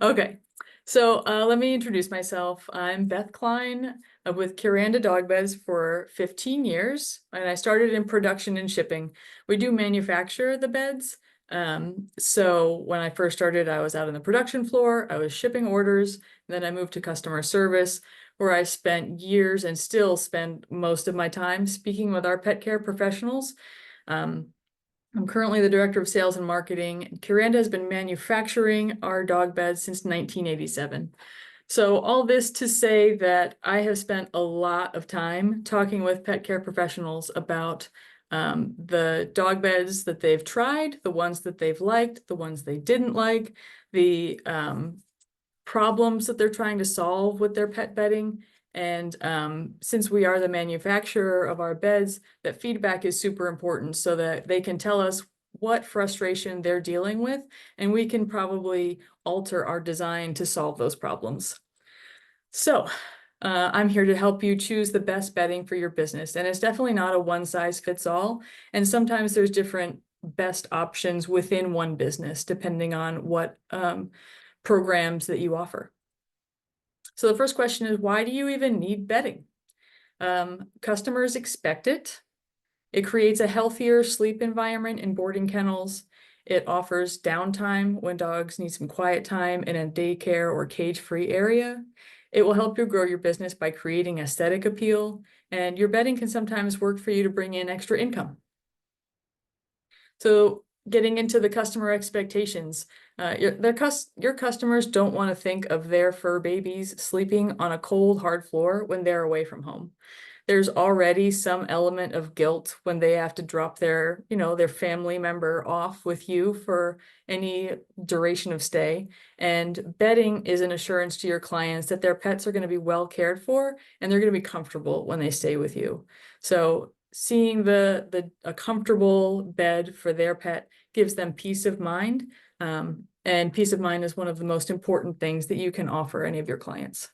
Okay, so let me introduce myself. I'm Beth Klein with Kuranda Dog Beds for 15 years, and I started in production and shipping. We do manufacture the beds. So when I first started, I was out on the production floor, I was shipping orders, and then I moved to customer service, where I spent years and still spend most of my time speaking with our pet care professionals. Um, I'm currently the director of sales and marketing. Kuranda has been manufacturing our dog beds since 1987. So all this to say that I have spent a lot of time talking with pet care professionals about the dog beds that they've tried, the ones that they've liked, the ones they didn't like, the problems that they're trying to solve with their pet bedding. And since we are the manufacturer of our beds, that feedback is super important so that they can tell us what frustration they're dealing with, and we can probably alter our design to solve those problems. So I'm here to help you choose the best bedding for your business. And it's definitely not a one size fits all. And sometimes there's different best options within one business, depending on what programs that you offer. So the first question is, why do you even need bedding? Customers expect it. It creates a healthier sleep environment in boarding kennels. It offers downtime when dogs need some quiet time in a daycare or cage-free area. It will help you grow your business by creating aesthetic appeal, and your bedding can sometimes work for you to bring in extra income. So getting into the customer expectations, your customers don't want to think of their fur babies sleeping on a cold, hard floor when they're away from home. There's already some element of guilt when they have to drop their family member off with you for any duration of stay. And bedding is an assurance to your clients that their pets are going to be well cared for and they're going to be comfortable when they stay with you. So seeing a comfortable bed for their pet gives them peace of mind. And peace of mind is one of the most important things that you can offer any of your clients.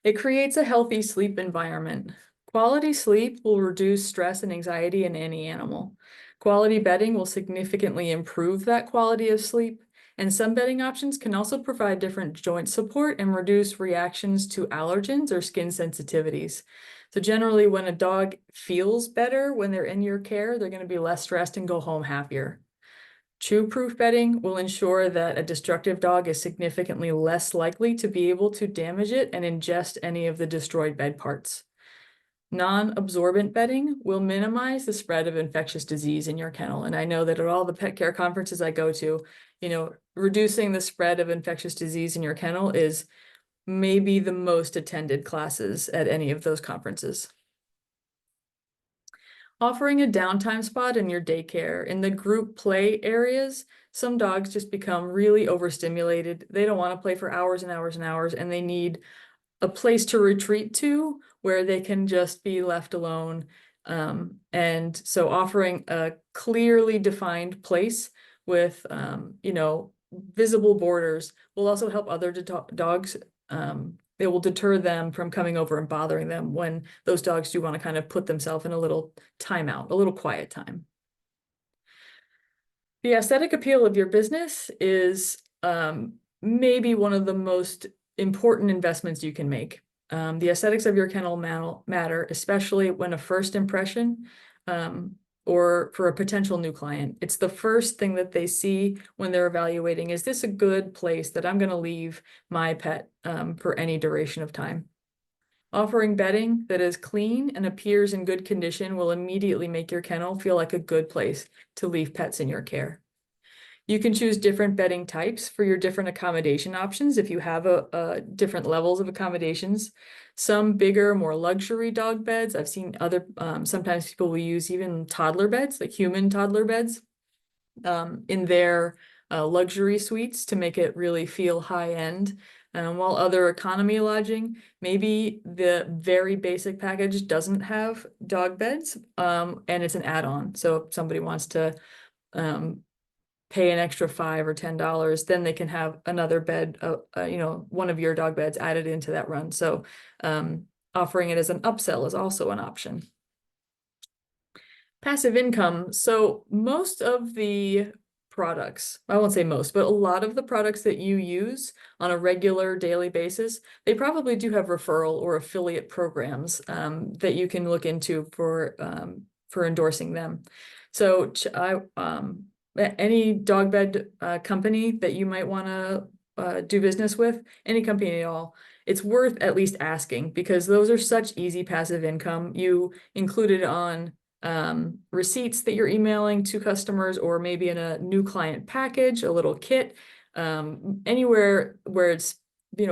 It creates a healthy sleep environment. Quality sleep will reduce stress and anxiety in any animal. Quality bedding will significantly improve that quality of sleep, and some bedding options can also provide different joint support and reduce reactions to allergens or skin sensitivities. So generally, when a dog feels better when they're in your care, they're going to be less stressed and go home happier. Chew-proof bedding will ensure that a destructive dog is significantly less likely to be able to damage it and ingest any of the destroyed bed parts. Non-absorbent bedding will minimize the spread of infectious disease in your kennel. And I know that at all the pet care conferences I go to, reducing the spread of infectious disease in your kennel is maybe the most attended classes at any of those conferences. Offering a downtime spot in your daycare. In the group play areas, some dogs just become really overstimulated. They don't want to play for hours and hours and hours, and they need a place to retreat to where they can just be left alone. And so offering a clearly defined place with, visible borders will also help other dogs. It will deter them from coming over and bothering them when those dogs do want to kind of put themselves in a little timeout, a little quiet time. The aesthetic appeal of your business is maybe one of the most important investments you can make. The aesthetics of your kennel matter, especially when a first impression or for a potential new client. It's the first thing that they see when they're evaluating, is this a good place that I'm going to leave my pet for any duration of time? Offering bedding that is clean and appears in good condition will immediately make your kennel feel like a good place to leave pets in your care. You can choose different bedding types for your different accommodation options if you have different levels of accommodations. Some bigger, more luxury dog beds. I've seen sometimes people will use even toddler beds, like human toddler beds, in their luxury suites to make it really feel high end. While other economy lodging, maybe the very basic package doesn't have dog beds, and it's an add-on. So if somebody wants to pay an extra $5 or $10, then they can have another bed, one of your dog beds added into that run. So offering it as an upsell is also an option. Passive income. So most of the products, I won't say most, but a lot of the products that you use on a regular daily basis, they probably do have referral or affiliate programs that you can look into for endorsing them. So any dog bed company that you might want to do business with, any company at all, it's worth at least asking, because those are such easy passive income. You include it on receipts that you're emailing to customers, or maybe in a new client package, a little kit, anywhere where it's,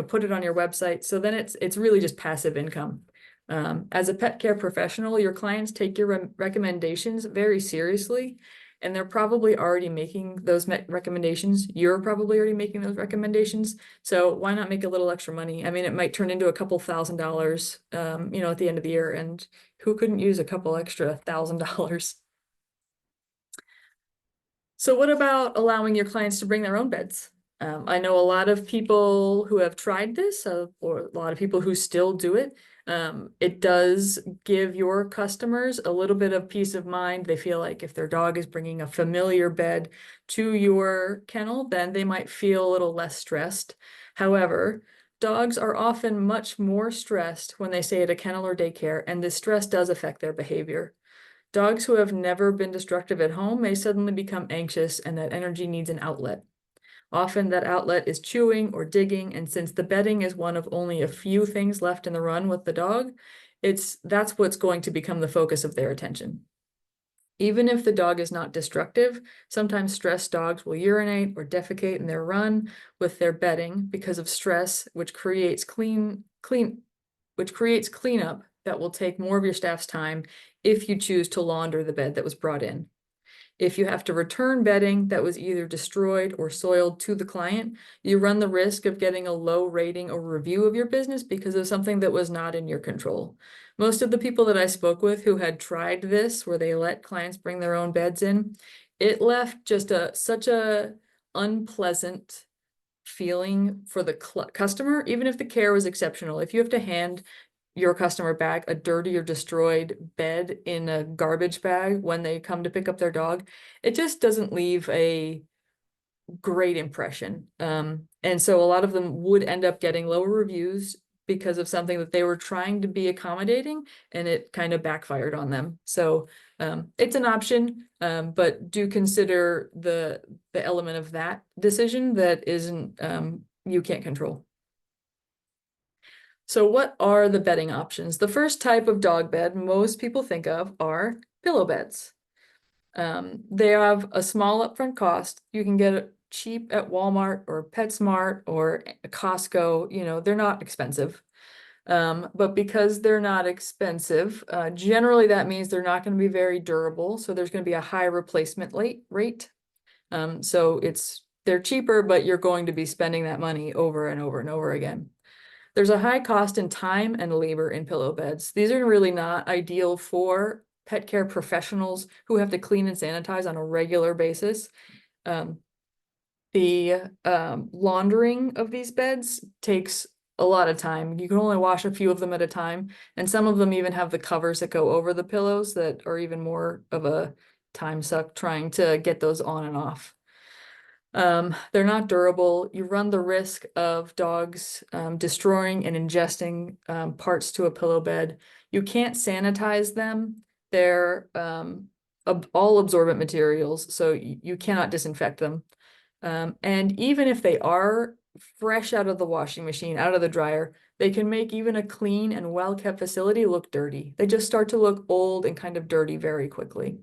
put it on your website. So then it's really just passive income. As a pet care professional, your clients take your recommendations very seriously, and they're probably already making those recommendations. You're probably already making those recommendations. So why not make a little extra money? I mean, it might turn into a couple $1,000s, at the end of the year, and who couldn't use a couple extra $1,000? So what about allowing your clients to bring their own beds? I know a lot of people who have tried this, or a lot of people who still do it. It does give your customers a little bit of peace of mind. They feel like if their dog is bringing a familiar bed to your kennel, then they might feel a little less stressed. However, dogs are often much more stressed when they stay at a kennel or daycare, and this stress does affect their behavior. Dogs who have never been destructive at home may suddenly become anxious, and that energy needs an outlet. Often that outlet is chewing or digging, and since the bedding is one of only a few things left in the run with the dog, that's what's going to become the focus of their attention. Even if the dog is not destructive, sometimes stressed dogs will urinate or defecate in their run with their bedding because of stress, which creates cleanup that will take more of your staff's time if you choose to launder the bed that was brought in. If you have to return bedding that was either destroyed or soiled to the client, you run the risk of getting a low rating or review of your business because of something that was not in your control. Most of the people that I spoke with who had tried this, where they let clients bring their own beds in, it left just such a unpleasant feeling for the customer, even if the care was exceptional. If you have to hand your customer back a dirty or destroyed bed in a garbage bag when they come to pick up their dog, it just doesn't leave a great impression. And so a lot of them would end up getting lower reviews because of something that they were trying to be accommodating, and it kind of backfired on them. So it's an option, but do consider the element of that decision that isn't you can't control. So what are the bedding options? The first type of dog bed most people think of are pillow beds. They have a small upfront cost. You can get it cheap at Walmart or PetSmart or Costco. They're not expensive. But because they're not expensive, generally that means they're not going to be very durable. So there's going to be a high replacement rate. So they're cheaper, but you're going to be spending that money over and over and over again. There's a high cost in time and labor in pillow beds. These are really not ideal for pet care professionals who have to clean and sanitize on a regular basis. The laundering of these beds takes a lot of time. You can only wash a few of them at a time, and some of them even have the covers that go over the pillows that are even more of a time suck trying to get those on and off. They're not durable. You run the risk of dogs destroying and ingesting parts to a pillow bed. You can't sanitize them. They're all absorbent materials, so you cannot disinfect them. And even if they are fresh out of the washing machine, out of the dryer, they can make even a clean and well-kept facility look dirty. They just start to look old and kind of dirty very quickly.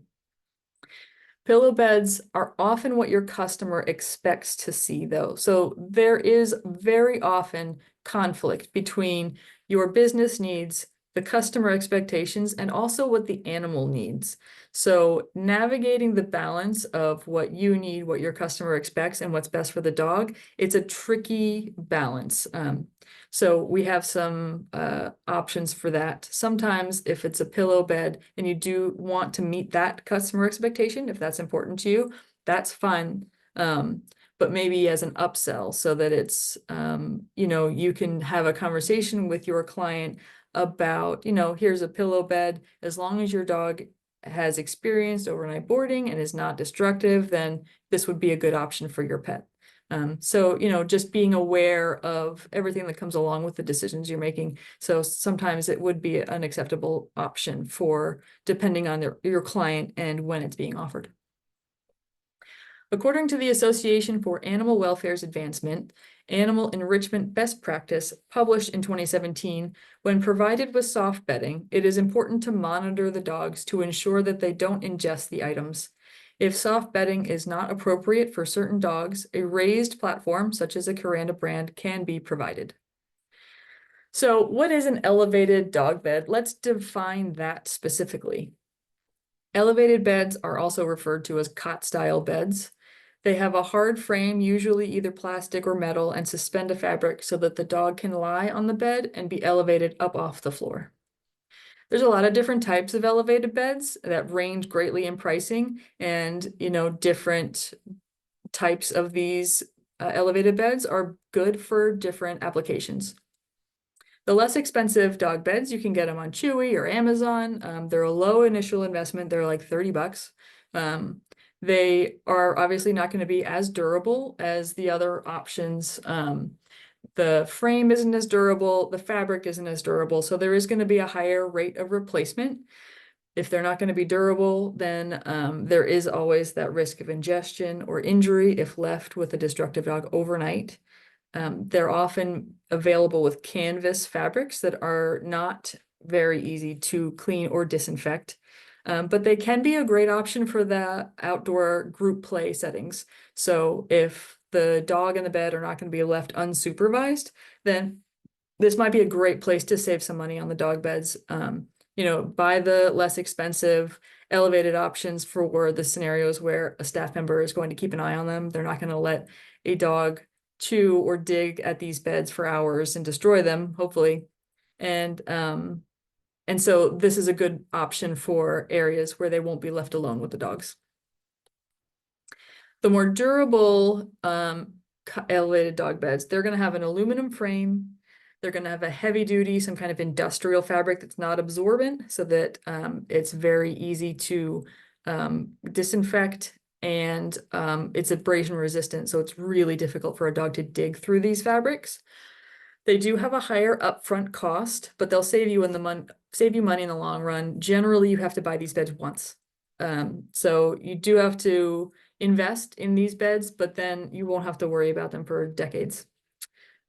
Pillow beds are often what your customer expects to see, though. So there is very often conflict between your business needs, the customer expectations, and also what the animal needs. So navigating the balance of what you need, what your customer expects, and what's best for the dog, it's a tricky balance. So we have some options for that. Sometimes if it's a pillow bed and you do want to meet that customer expectation, if that's important to you, that's fine. But maybe as an upsell so that it's, you can have a conversation with your client about, here's a pillow bed. As long as your dog has experienced overnight boarding and is not destructive, then this would be a good option for your pet. So, just being aware of everything that comes along with the decisions you're making. So sometimes it would be an acceptable option depending on your client and when it's being offered. According to the Association for Animal Welfare's Advancement, Animal Enrichment Best Practice, published in 2017, when provided with soft bedding, it is important to monitor the dogs to ensure that they don't ingest the items. If soft bedding is not appropriate for certain dogs, a raised platform, such as a Kuranda brand, can be provided. So what is an elevated dog bed? Let's define that specifically. Elevated beds are also referred to as cot-style beds. They have a hard frame, usually either plastic or metal, and suspend a fabric so that the dog can lie on the bed and be elevated up off the floor. There's a lot of different types of elevated beds that range greatly in pricing, and different types of these elevated beds are good for different applications. The less expensive dog beds, you can get them on Chewy or Amazon. They're a low initial investment. They're like $30. They are obviously not going to be as durable as the other options. The frame isn't as durable, the fabric isn't as durable, so there is going to be a higher rate of replacement. If they're not going to be durable, then there is always that risk of ingestion or injury if left with a destructive dog overnight. They're often available with canvas fabrics that are not very easy to clean or disinfect. But they can be a great option for the outdoor group play settings. So if the dog and the bed are not going to be left unsupervised, then this might be a great place to save some money on the dog beds. Buy the less expensive elevated options for the scenarios where a staff member is going to keep an eye on them. They're not going to let a dog chew or dig at these beds for hours and destroy them, hopefully. And so this is a good option for areas where they won't be left alone with the dogs. The more durable elevated dog beds, they're going to have an aluminum frame. They're going to have a heavy duty, some kind of industrial fabric that's not absorbent, so that it's very easy to disinfect, and it's abrasion resistant, so it's really difficult for a dog to dig through these fabrics. They do have a higher upfront cost, but they'll save you money in the long run. Generally, you have to buy these beds once. So you do have to invest in these beds, but then you won't have to worry about them for decades.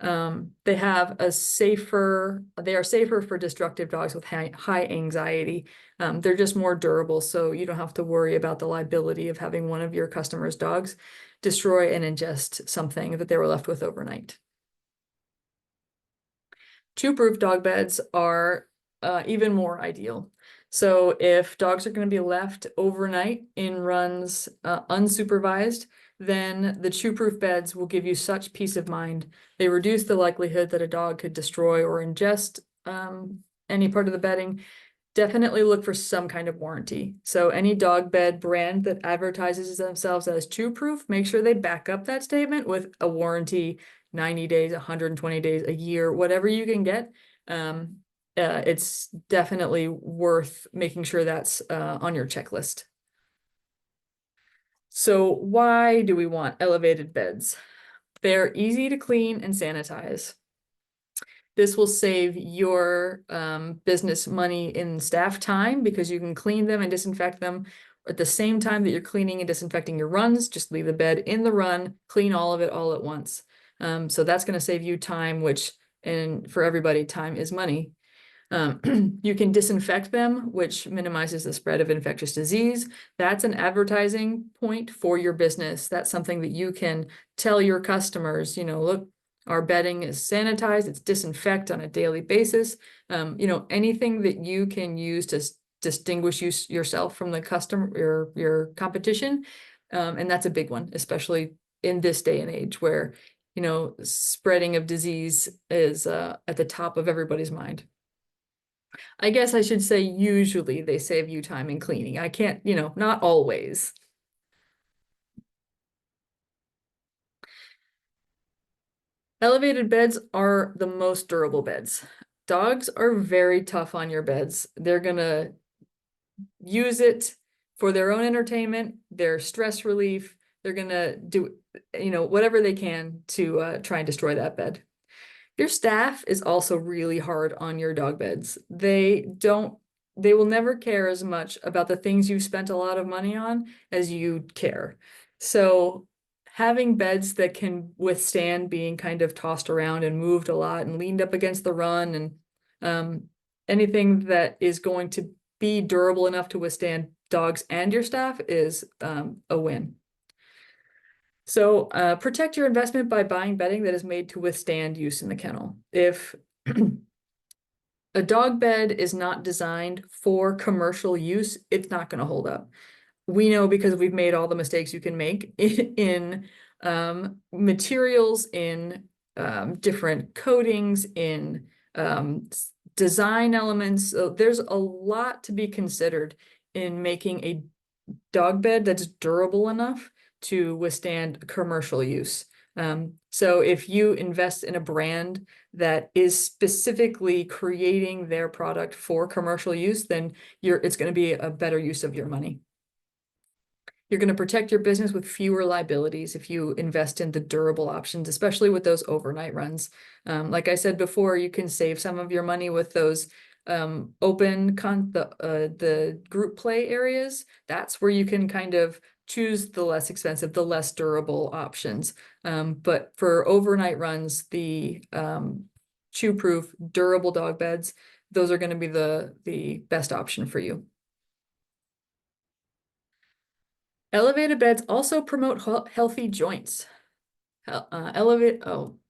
They are safer for destructive dogs with high anxiety. They're just more durable, so you don't have to worry about the liability of having one of your customers' dogs destroy and ingest something that they were left with overnight. Chew-proof dog beds are even more ideal. So if dogs are going to be left overnight in runs unsupervised, then the chew-proof beds will give you such peace of mind. They reduce the likelihood that a dog could destroy or ingest any part of the bedding. Definitely look for some kind of warranty. So any dog bed brand that advertises themselves as chew-proof, make sure they back up that statement with a warranty, 90 days, 120 days, a year, whatever you can get. It's definitely worth making sure that's on your checklist. So why do we want elevated beds? They're easy to clean and sanitize. This will save your business money in staff time because you can clean them and disinfect them at the same time that you're cleaning and disinfecting your runs. Just leave the bed in the run, clean all of it all at once. So that's going to save you time, and for everybody, time is money. You can disinfect them, which minimizes the spread of infectious disease. That's an advertising point for your business. That's something that you can tell your customers, look, our bedding is sanitized, it's disinfected on a daily basis. Anything that you can use to distinguish yourself from the customer, your competition. And that's a big one, especially in this day and age where, spreading of disease is at the top of everybody's mind. I guess I should say usually they save you time in cleaning. I can't, not always. Elevated beds are the most durable beds. Dogs are very tough on your beds. They're gonna use it for their own entertainment, their stress relief. They're gonna do, whatever they can to try and destroy that bed. Your staff is also really hard on your dog beds. They will never care as much about the things you've spent a lot of money on as you care. So having beds that can withstand being kind of tossed around and moved a lot and leaned up against the run and anything that is going to be durable enough to withstand dogs and your staff is a win. So protect your investment by buying bedding that is made to withstand use in the kennel. If a dog bed is not designed for commercial use, it's not going to hold up. We know because we've made all the mistakes you can make in materials, in different coatings, in design elements. So there's a lot to be considered in making a dog bed that's durable enough to withstand commercial use. So if you invest in a brand that is specifically creating their product for commercial use, then it's going to be a better use of your money. You're going to protect your business with fewer liabilities if you invest in the durable options, especially with those overnight runs. Like I said before, you can save some of your money with those the group play areas. That's where you can kind of choose the less expensive, the less durable options. But for overnight runs, the chew-proof, durable dog beds, those are going to be the best option for you. Elevated beds also promote healthy joints. Lifting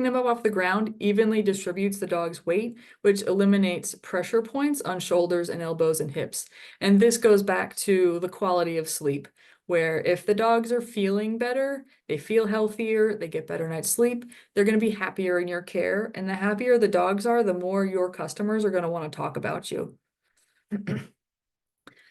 them up off the ground evenly distributes the dog's weight, which eliminates pressure points on shoulders and elbows and hips. And this goes back to the quality of sleep, where if the dogs are feeling better, they feel healthier, they get better night's sleep, they're going to be happier in your care. And the happier the dogs are, the more your customers are going to want to talk about you.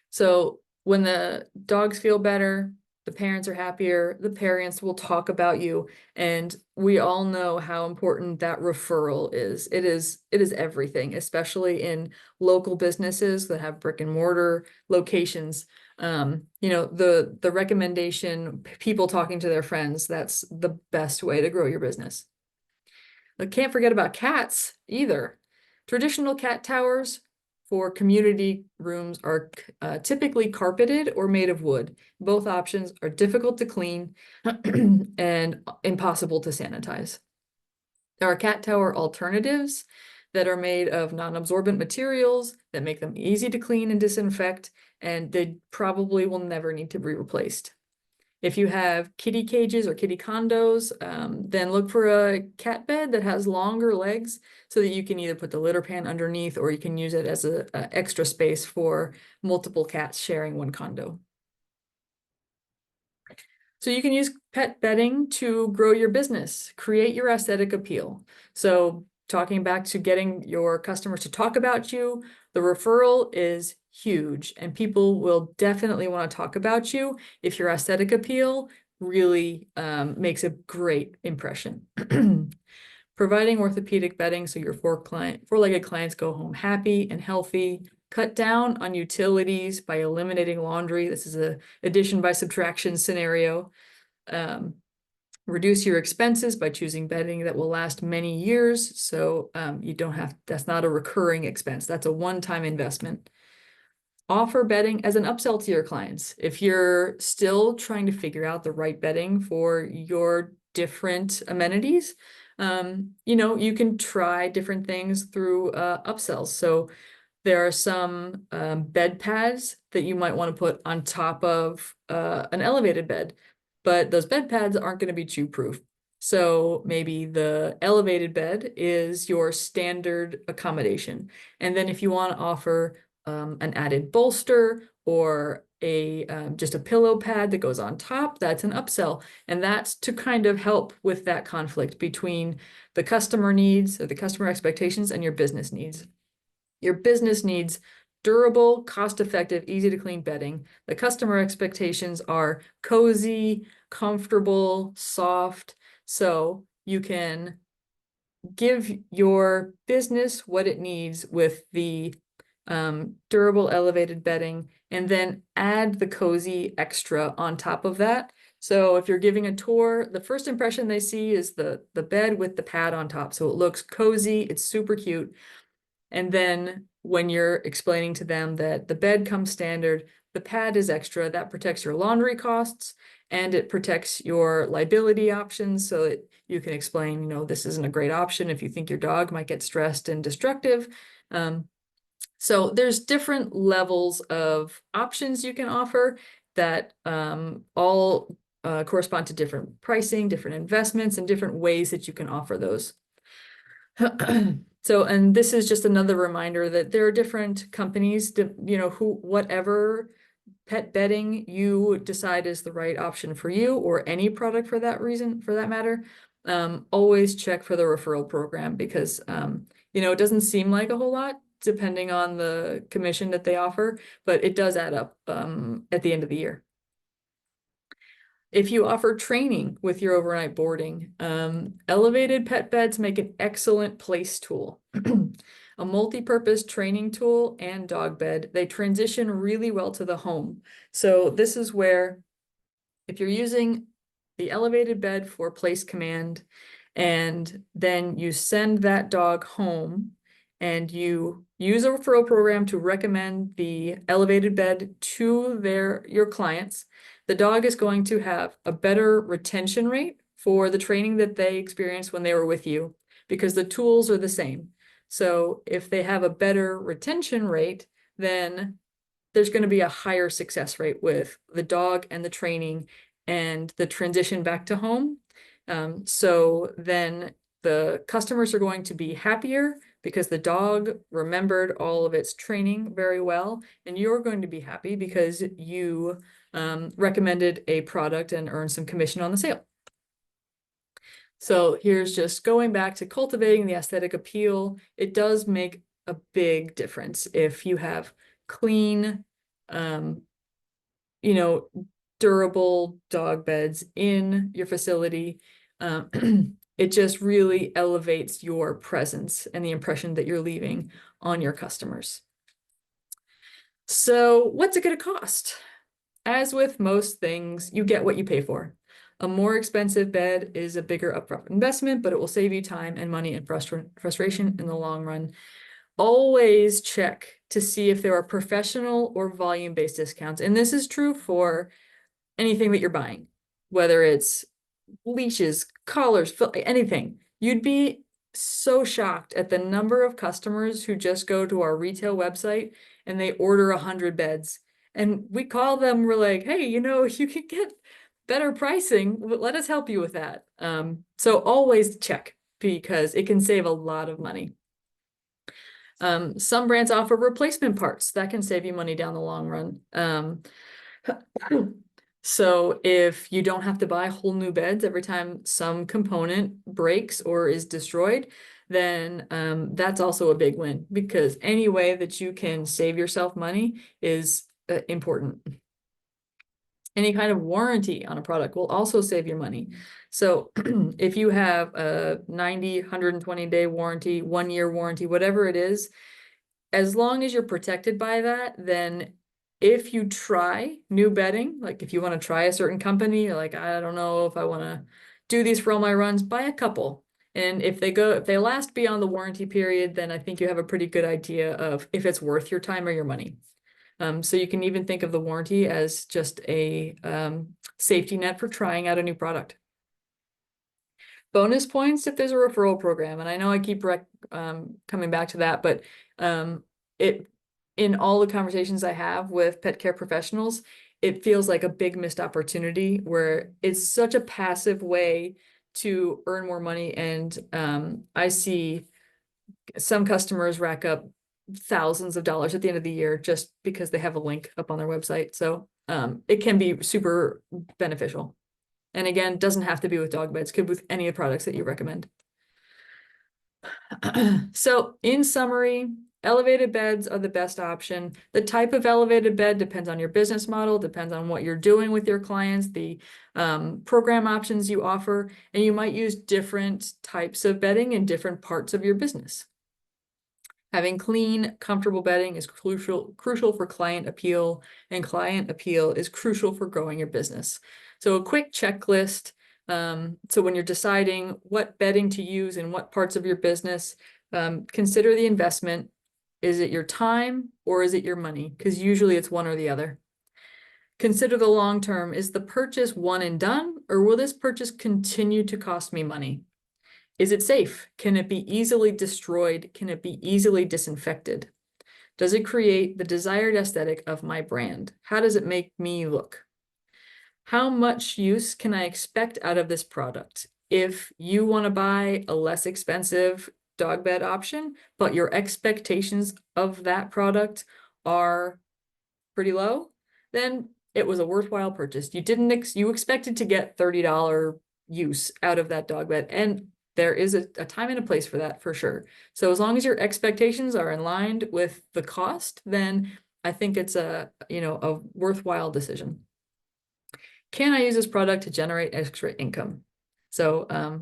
So when the dogs feel better, the parents are happier, the parents will talk about you, and we all know how important that referral is. It is everything, especially in local businesses that have brick and mortar locations. The recommendation, people talking to their friends, that's the best way to grow your business. But can't forget about cats either. Traditional cat towers for community rooms are typically carpeted or made of wood. Both options are difficult to clean and impossible to sanitize. There are cat tower alternatives that are made of non-absorbent materials that make them easy to clean and disinfect, and they probably will never need to be replaced. If you have kitty cages or kitty condos, then look for a cat bed that has longer legs so that you can either put the litter pan underneath or you can use it as a extra space for multiple cats sharing one condo. So you can use pet bedding to grow your business, create your aesthetic appeal. So talking back to getting your customers to talk about you, the referral is huge, and people will definitely want to talk about you if your aesthetic appeal really makes a great impression. Providing orthopedic bedding so your four-legged clients go home happy and healthy. Cut down on utilities by eliminating laundry. This is a addition by subtraction scenario. Reduce your expenses by choosing bedding that will last many years. So you don't have, that's not a recurring expense. That's a one-time investment. Offer bedding as an upsell to your clients. If you're still trying to figure out the right bedding for your different amenities, you can try different things through upsells. So there are some bed pads that you might want to put on top of an elevated bed, but those bed pads aren't going to be chew-proof. So maybe the elevated bed is your standard accommodation. And then if you want to offer an added bolster or just a pillow pad that goes on top, that's an upsell. And that's to kind of help with that conflict between the customer needs or the customer expectations and your business needs. Your business needs durable, cost-effective, easy-to-clean bedding. The customer expectations are cozy, comfortable, soft, so you can give your business what it needs with the durable elevated bedding, and then add the cozy extra on top of that. So if you're giving a tour, the first impression they see is the bed with the pad on top. So it looks cozy, it's super cute. And then when you're explaining to them that the bed comes standard, the pad is extra, that protects your laundry costs and it protects your liability options so that you can explain, you know, this isn't a great option if you think your dog might get stressed and destructive. So there's different levels of options you can offer that all correspond to different pricing, different investments, and different ways that you can offer those. So, and this is just another reminder that there are different companies, you know, whatever pet bedding you decide is the right option for you, or any product for that reason, for that matter, always check for the referral program because, you know, it doesn't seem like a whole lot depending on the commission that they offer, but it does add up at the end of the year. If you offer training with your overnight boarding, elevated pet beds make an excellent place tool. A multi-purpose training tool and dog bed, they transition really well to the home. So this is where if you're using the elevated bed for place command, and then you send that dog home and you use a referral program to recommend the elevated bed to your clients, the dog is going to have a better retention rate for the training that they experienced when they were with you because the tools are the same. So if they have a better retention rate, then there's going to be a higher success rate with the dog and the training and the transition back to home. So then the customers are going to be happier because the dog remembered all of its training very well, and you're going to be happy because you recommended a product and earned some commission on the sale. So here's just going back to cultivating the aesthetic appeal. It does make a big difference if you have clean, you know, durable dog beds in your facility. It just really elevates your presence and the impression that you're leaving on your customers. So what's it going to cost? As with most things, you get what you pay for. A more expensive bed is a bigger upfront investment, but it will save you time and money and frustration in the long run. Always check to see if there are professional or volume-based discounts. And this is true for anything that you're buying, whether it's leashes, collars, anything. You'd be so shocked at the number of customers who just go to our retail website and they order 100 beds. And we call them, we're like, hey, you know, you can get better pricing. Let us help you with that. So always check because it can save a lot of money. Some brands offer replacement parts that can save you money down the long run. So if you don't have to buy whole new beds every time some component breaks or is destroyed, then that's also a big win because any way that you can save yourself money is important. Any kind of warranty on a product will also save your money. So if you have a 90, 120-day warranty, 1-year warranty, whatever it is, as long as you're protected by that, then if you try new bedding, like if you want to try a certain company, you're like, I don't know if I want to do these for all my runs, buy a couple. And if they last beyond the warranty period, then I think you have a pretty good idea of if it's worth your time or your money. So you can even think of the warranty as just a safety net for trying out a new product. Bonus points if there's a referral program. And I know I keep coming back to that, but in all the conversations I have with pet care professionals, it feels like a big missed opportunity where it's such a passive way to earn more money. And I see some customers rack up thousands of dollars at the end of the year just because they have a link up on their website. So it can be super beneficial. And again, doesn't have to be with dog beds, could be with any of the products that you recommend. So in summary, elevated beds are the best option. The type of elevated bed depends on your business model, depends on what you're doing with your clients, the program options you offer, and you might use different types of bedding in different parts of your business. Having clean, comfortable bedding is crucial for client appeal, and client appeal is crucial for growing your business. So a quick checklist. So when you're deciding what bedding to use in what parts of your business, consider the investment. Is it your time or is it your money? Because usually it's one or the other. Consider the long term. Is the purchase one and done, or will this purchase continue to cost me money? Is it safe? Can it be easily destroyed? Can it be easily disinfected? Does it create the desired aesthetic of my brand? How does it make me look? How much use can I expect out of this product? If you want to buy a less expensive dog bed option, but your expectations of that product are pretty low, then it was a worthwhile purchase. You expected to get $30 use out of that dog bed, and there is a time and a place for that for sure. So as long as your expectations are in line with the cost, then I think it's a worthwhile decision. Can I use this product to generate extra income? So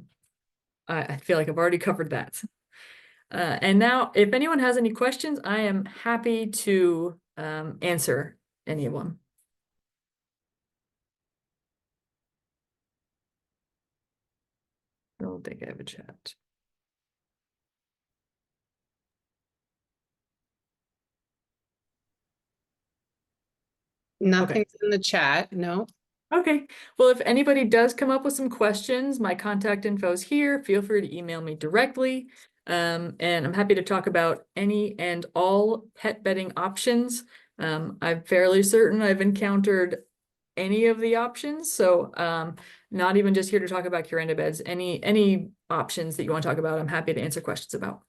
I feel like I've already covered that. And now, if anyone has any questions, I am happy to answer any of them. I don't think I have a chat. Nothing's in the chat, no. Okay, well, if anybody does come up with some questions, my contact info is here. Feel free to email me directly. And I'm happy to talk about any and all pet bedding options. I'm fairly certain I've encountered any of the options. So not even just here to talk about Kuranda beds, any options that you want to talk about, I'm happy to answer questions about.